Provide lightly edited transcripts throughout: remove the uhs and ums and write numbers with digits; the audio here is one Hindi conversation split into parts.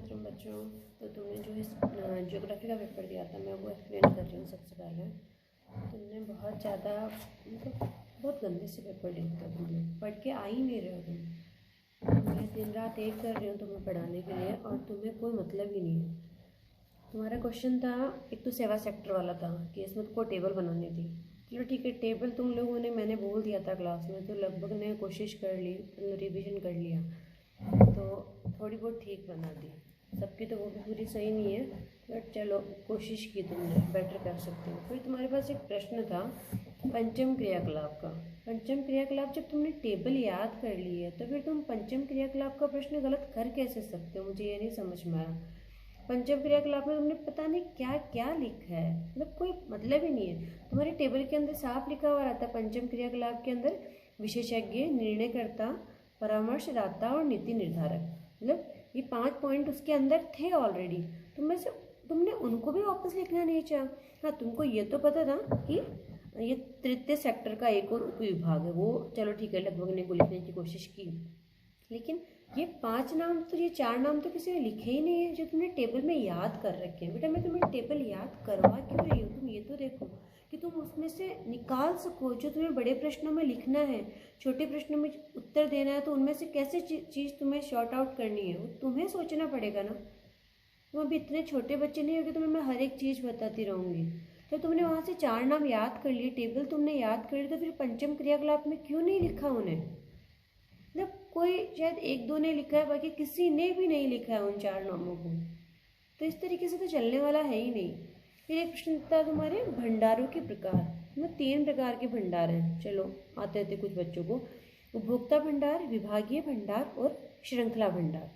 छात्र बच्चों, तो तुमने जो ज्योग्राफी का पेपर दिया था मैं वो एक्सप्लेन कर रही हूँ। सबसे पहले तुमने बहुत ज़्यादा मतलब बहुत गंदे से पेपर लिख दिया, तुमने पढ़ के आ ही नहीं रहे हो तुम। मैं दिन रात एक कर रही हूँ तुम्हें पढ़ाने के लिए और तुम्हें कोई मतलब ही नहीं है। तुम्हारा क्वेश्चन था, एक तो सेवा सेक्टर वाला था कि इसमें तुमको टेबल बनानी थी। चलो ठीक है, टेबल तुम लोगों ने मैंने बोल दिया था क्लास में, तो लगभग ने कोशिश कर ली, रिवीजन कर लिया, तो थोड़ी बहुत ठीक बना दी। सबकी तो वो भी पूरी सही नहीं है, बट चलो कोशिश की तुमने, बेटर कर सकते हो। फिर तुम्हारे पास एक प्रश्न था पंचम क्रियाकलाप का। पंचम क्रियाकलाप जब तुमने टेबल याद कर ली है तो फिर तुम पंचम क्रियाकलाप का प्रश्न गलत कर कैसे सकते हो? मुझे ये नहीं समझ में आया। पंचम क्रियाकलाप में तुमने पता नहीं क्या क्या लिखा है, मतलब कोई मतलब ही नहीं है। तुम्हारे टेबल के अंदर साफ लिखा हुआ रहता है पंचम क्रियाकलाप के अंदर विशेषज्ञ, निर्णयकर्ता, परामर्शदाता और नीति निर्धारक। मतलब ये 5 पॉइंट उसके अंदर थे ऑलरेडी, तुम से तुमने उनको भी वापस लिखना नहीं चाहा। हाँ, तुमको ये तो पता था कि ये तृतीय सेक्टर का एक और उपविभाग है, वो चलो ठीक है लगभग ने को लिखने की कोशिश की, लेकिन ये 5 नाम तो, ये 4 नाम तो किसी ने लिखे ही नहीं है जो तुमने टेबल में याद कर रखे हैं। बेटा मैं तुम्हें टेबल याद करवा क्यों रही हूँ? तुम ये तो देखो कि तुम उसमें से निकाल सको जो तुम्हें बड़े प्रश्नों में लिखना है, छोटे प्रश्नों में उत्तर देना है, तो उनमें से कैसे चीज़ तुम्हें शॉर्ट आउट करनी है वो तुम्हें सोचना पड़ेगा ना। तुम अभी इतने छोटे बच्चे नहीं हो कि तुम्हें मैं हर एक चीज़ बताती रहूँगी। तो तुमने वहाँ से 4 नाम याद कर लिए, टेबल तुमने याद कर ली, तो फिर पंचम क्रियाकलाप में क्यों नहीं लिखा उन्हें? मतलब कोई शायद 1-2 ने लिखा है, बाकी किसी ने भी नहीं लिखा है उन 4 नामों को। तो इस तरीके से तो चलने वाला है ही नहीं। फिर एक प्रश्न था तुम्हारे भंडारों के प्रकार। मतलब 3 प्रकार के भंडार हैं, चलो आते थे कुछ बच्चों को। उपभोक्ता भंडार, विभागीय भंडार और श्रृंखला भंडार।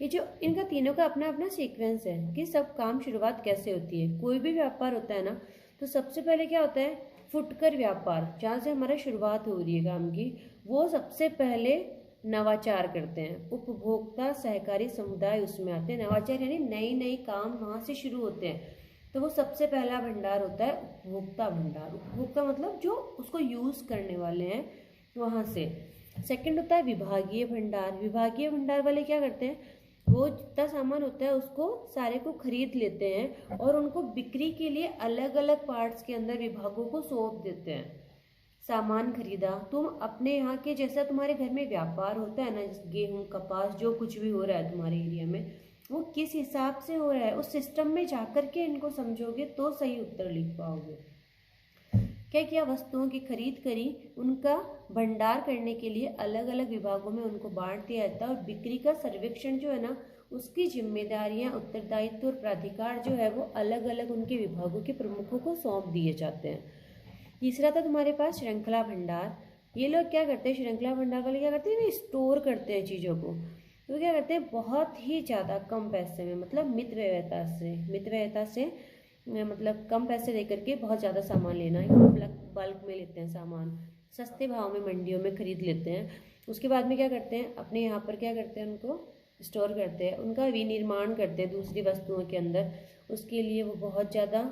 ये जो इनका तीनों का अपना अपना सीक्वेंस है कि सब काम शुरुआत कैसे होती है। कोई भी व्यापार होता है ना, तो सबसे पहले क्या होता है, फुटकर व्यापार, जहाँ से हमारा शुरुआत हो रही है काम की, वो सबसे पहले नवाचार करते हैं। उपभोक्ता सहकारी समुदाय उसमें आते हैं। नवाचार यानी नई नई काम वहाँ से शुरू होते हैं, तो वो सबसे पहला भंडार होता है उपभोक्ता भंडार। उपभोक्ता मतलब जो उसको यूज़ करने वाले हैं वहाँ से। सेकंड होता है विभागीय भंडार। विभागीय भंडार वाले क्या करते हैं, वो जितना सामान होता है उसको सारे को खरीद लेते हैं और उनको बिक्री के लिए अलग अलग पार्ट्स के अंदर विभागों को सौंप देते हैं। सामान खरीदा, तुम अपने यहाँ के जैसा तुम्हारे घर में व्यापार होता है ना, गेहूँ कपास जो कुछ भी हो रहा है तुम्हारे एरिया में, वो किस हिसाब से हो रहा है उस सिस्टम में जाकर के इनको समझोगे तो सही उत्तर लिख पाओगे। क्या क्या वस्तुओं की खरीद करी, उनका भंडार करने के लिए अलग अलग विभागों में उनको बांट दिया जाता है और बिक्री का सर्वेक्षण जो है ना, उसकी जिम्मेदारियां, उत्तरदायित्व और प्राधिकार जो है वो अलग अलग उनके विभागों के प्रमुखों को सौंप दिए जाते हैं। तीसरा था तुम्हारे पास श्रृंखला भंडार। ये लोग क्या करते हैं, श्रृंखला भंडार वाले क्या करते हैं, स्टोर करते हैं चीज़ों को। तो क्या करते हैं, बहुत ही ज़्यादा कम पैसे में, मतलब मितव्ययता से मतलब कम पैसे दे करके बहुत ज़्यादा सामान लेना, बल्क में लेते हैं सामान, सस्ते भाव में मंडियों में खरीद लेते हैं। उसके बाद में क्या करते हैं, अपने यहाँ पर क्या करते हैं, उनको स्टोर करते हैं, उनका विनिर्माण करते हैं दूसरी वस्तुओं के अंदर। उसके लिए वो बहुत ज़्यादा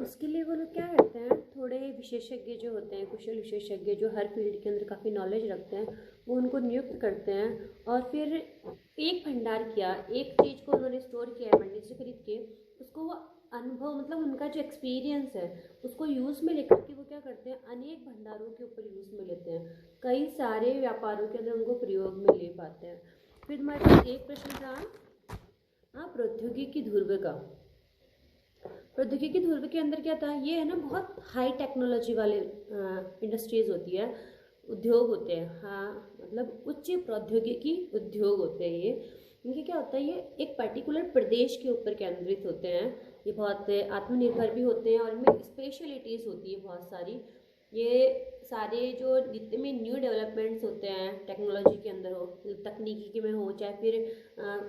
उसके लिए वो लोग क्या करते हैं, थोड़े विशेषज्ञ जो होते हैं, कुशल विशेषज्ञ जो हर फील्ड के अंदर काफ़ी नॉलेज रखते हैं, वो उनको नियुक्त करते हैं और फिर एक भंडार किया, एक चीज़ को उन्होंने स्टोर किया है मंडी से खरीद के, उसको वो अनुभव मतलब उनका जो एक्सपीरियंस है उसको यूज़ में लेकर के वो क्या करते हैं, अनेक भंडारों के ऊपर यूज़ में लेते हैं, कई सारे व्यापारों के अंदर उनको प्रयोग में ले पाते हैं। फिर हमारे पास एक प्रश्न था, हाँ, प्रौद्योगिकी ध्रुव का। प्रौद्योगिकी ध्रुव के अंदर क्या था, ये है ना बहुत हाई टेक्नोलॉजी वाले इंडस्ट्रीज होती है, उद्योग होते हैं, हाँ मतलब उच्च प्रौद्योगिकी उद्योग होते हैं ये। इनके क्या होता है, ये एक पर्टिकुलर प्रदेश के ऊपर केंद्रित होते हैं, ये बहुत आत्मनिर्भर भी होते हैं और इनमें स्पेशलिटीज़ होती है बहुत सारी। ये सारे जो जितने भी न्यू डेवलपमेंट्स होते हैं टेक्नोलॉजी के अंदर हो, तकनीकी के में हो, चाहे फिर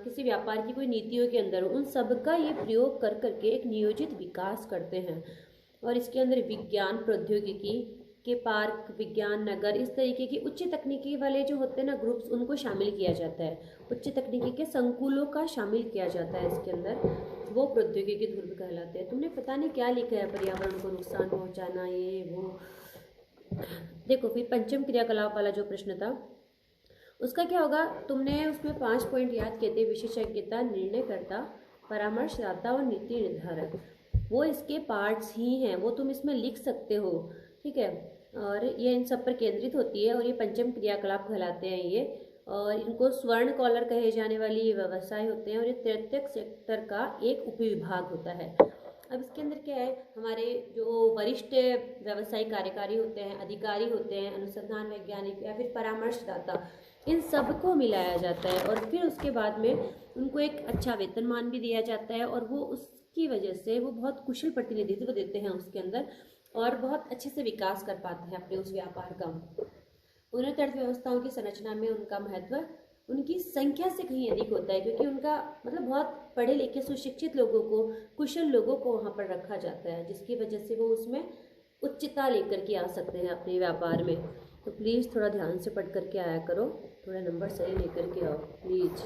किसी व्यापार की कोई नीतियों के अंदर हो, उन सब का ये प्रयोग कर करके एक नियोजित विकास करते हैं। और इसके अंदर विज्ञान प्रौद्योगिकी के पार्क, विज्ञान नगर, इस तरीके की उच्च तकनीकी वाले जो होते हैं ना ग्रुप्स, उनको शामिल किया जाता है, उच्च तकनीकी के संकुलों का शामिल किया जाता है इसके अंदर, वो प्रौद्योगिकी ध्रुव कहलाते हैं। तुमने पता नहीं क्या लिखा है, पर्यावरण को नुकसान पहुंचाना, ये वो, देखो फिर पंचम क्रियाकलाप वाला जो प्रश्न था उसका क्या होगा, तुमने उसमें 5 पॉइंट याद किए थे, विशेषज्ञता, निर्णयकर्ता, परामर्शदाता और नीति निर्धारक। वो इसके पार्ट्स ही हैं, वो तुम इसमें लिख सकते हो, ठीक है। और ये इन सब पर केंद्रित होती है और ये पंचम क्रियाकलाप कहलाते हैं ये, और इनको स्वर्ण कॉलर कहे जाने वाली ये व्यवसाय होते हैं और ये तृतीयक सेक्टर का एक उपविभाग होता है। अब इसके अंदर क्या है, हमारे जो वरिष्ठ व्यवसायिक कार्यकारी होते हैं, अधिकारी होते हैं, अनुसंधान वैज्ञानिक या फिर परामर्शदाता, इन सबको मिलाया जाता है और फिर उसके बाद में उनको एक अच्छा वेतनमान भी दिया जाता है और वो उसकी वजह से वो बहुत कुशल प्रतिनिधित्व देते हैं उसके अंदर और बहुत अच्छे से विकास कर पाते हैं अपने उस व्यापार का। उन्नत अर्थव्यवस्थाओं की संरचना में उनका महत्व उनकी संख्या से कहीं अधिक होता है, क्योंकि उनका मतलब बहुत पढ़े लिखे सुशिक्षित लोगों को, कुशल लोगों को वहाँ पर रखा जाता है, जिसकी वजह से वो उसमें उच्चता लेकर के आ सकते हैं अपने व्यापार में। तो प्लीज़ थोड़ा ध्यान से पढ़ करके आया करो, थोड़ा नंबर सही लेकर के आओ प्लीज़।